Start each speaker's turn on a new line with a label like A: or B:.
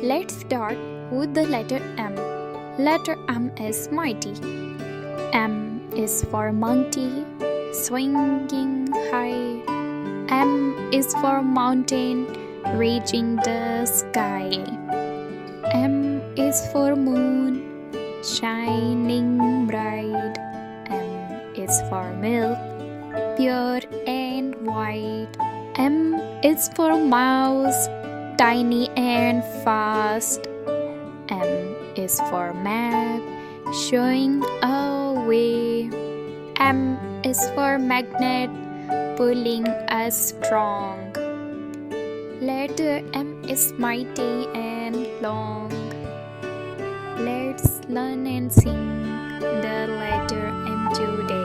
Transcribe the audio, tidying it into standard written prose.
A: Let's start with the letter M. Letter M is mighty. M is for monkey, swinging high. M is for mountain, reaching the sky. M is for moon, shining bright. M is for milk, pure and white. M is for mouse, tiny and fast. M is for map, showing a way. M is for magnet, pulling us strong. Letter M is mighty and long. Let's learn and sing the letter M today.